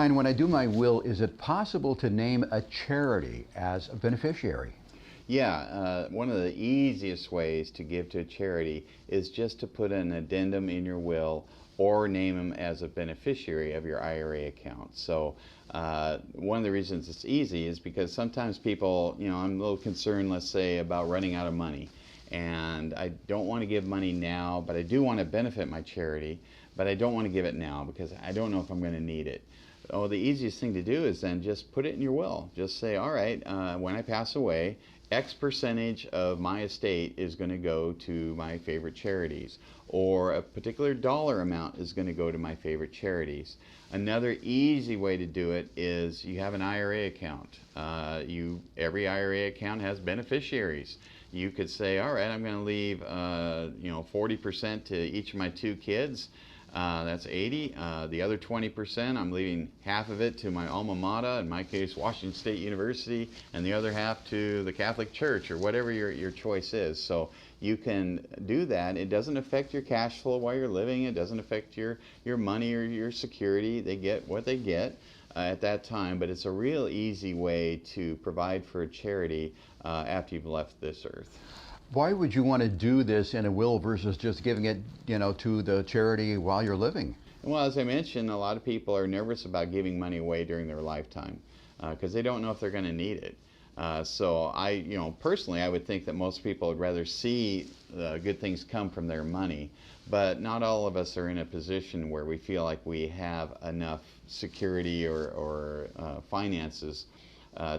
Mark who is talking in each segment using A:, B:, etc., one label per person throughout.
A: Brian, when I do my will, is it possible to name a charity as a beneficiary?
B: Yeah, one of the easiest ways to give to a charity is just to put an addendum in your will or name them as a beneficiary of your IRA account. So one of the reasons it's easy is because sometimes people, I'm a little concerned, let's say, about running out of money. And I don't want to give money now, but I do want to benefit my charity, but I don't want to give it now because I don't know if I'm going to need it. Oh, the easiest thing to do is then just put it in your will. Just say, all right, when I pass away, X percentage of my estate is going to go to my favorite charities, or a particular dollar amount is going to go to my favorite charities. Another easy way to do it is you have an IRA account. Every IRA account has beneficiaries. You could say, all right, I'm going to leave 40% to each of my 2 kids. That's 80. The other 20%, I'm leaving half of it to my alma mater, in my case, Washington State University, and the other half to the Catholic Church, or whatever your choice is. So you can do that. It doesn't affect your cash flow while you're living. It doesn't affect your money or your security. They get what they get at that time, but it's a real easy way to provide for a charity after you've left this earth.
A: Why would you want to do this in a will versus just giving it, to the charity while you're living?
B: Well, as I mentioned, a lot of people are nervous about giving money away during their lifetime because they don't know if they're going to need it. So personally, I would think that most people would rather see good things come from their money, but not all of us are in a position where we feel like we have enough security or finances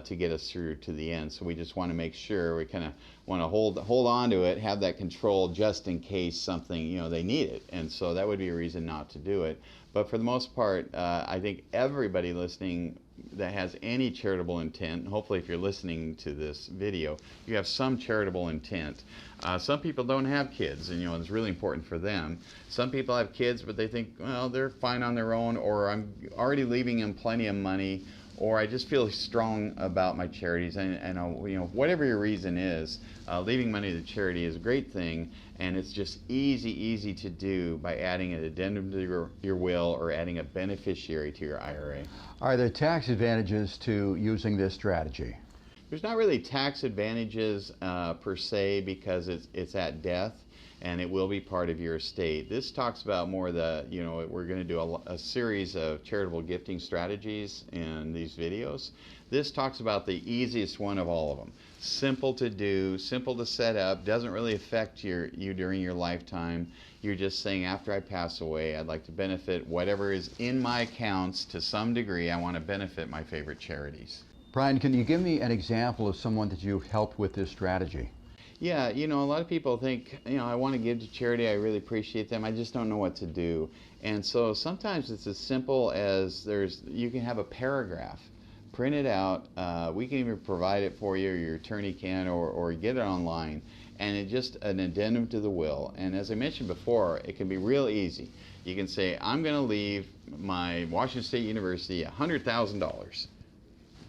B: to get us through to the end. So we just want to make sure we kind of want to hold on to it, have that control just in case something, they need it. And so that would be a reason not to do it. But for the most part, I think everybody listening that has any charitable intent, hopefully if you're listening to this video, you have some charitable intent. Some people don't have kids, and it's really important for them. Some people have kids, but they think, well, they're fine on their own, or I'm already leaving them plenty of money, or I just feel strong about my charities, and whatever your reason is, leaving money to charity is a great thing, and it's just easy to do by adding an addendum to your will or adding a beneficiary to your IRA.
A: Are there tax advantages to using this strategy?
B: There's not really tax advantages per se because it's at death, and it will be part of your estate. This talks about more we're going to do a series of charitable gifting strategies in these videos. This talks about the easiest one of all of them. Simple to do, simple to set up, doesn't really affect you during your lifetime. You're just saying, after I pass away, I'd like to benefit whatever is in my accounts to some degree. I want to benefit my favorite charities.
A: Brian, can you give me an example of someone that you've helped with this strategy?
B: Yeah, a lot of people think, I want to give to charity, I really appreciate them, I just don't know what to do. And so sometimes it's as simple as you can have a paragraph, print it out, we can even provide it for you, or your attorney can, or get it online, and it's just an addendum to the will. And as I mentioned before, it can be real easy. You can say, I'm going to leave my Washington State University $100,000.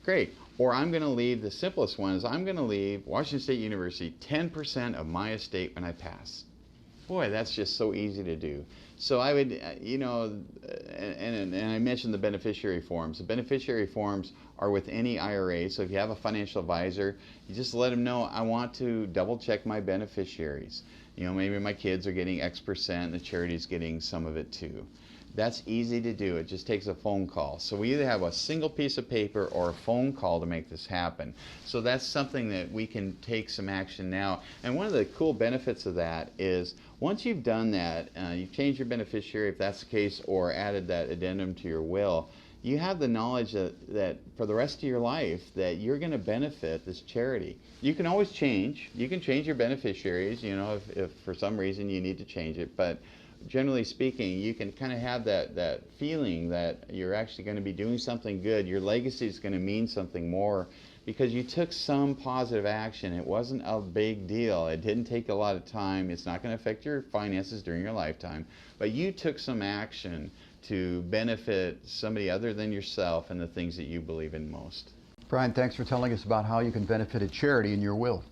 B: Great. Or I'm going to leave, the simplest one is, I'm going to leave Washington State University 10% of my estate when I pass. Boy, that's just so easy to do. So I would, and I mentioned the beneficiary forms. The beneficiary forms are with any IRA, so if you have a financial advisor, you just let them know, I want to double check my beneficiaries. Maybe my kids are getting X percent, the charity's getting some of it too. That's easy to do. It just takes a phone call. So we either have a single piece of paper or a phone call to make this happen. So that's something that we can take some action now. And one of the cool benefits of that is once you've done that, you've changed your beneficiary if that's the case, or added that addendum to your will, you have the knowledge that for the rest of your life that you're going to benefit this charity. You can always change. You can change your beneficiaries, if for some reason you need to change it. But generally speaking, you can kind of have that feeling that you're actually going to be doing something good. Your legacy is going to mean something more because you took some positive action. It wasn't a big deal. It didn't take a lot of time. It's not going to affect your finances during your lifetime. But you took some action to benefit somebody other than yourself and the things that you believe in most.
A: Brian, thanks for telling us about how you can benefit a charity in your will.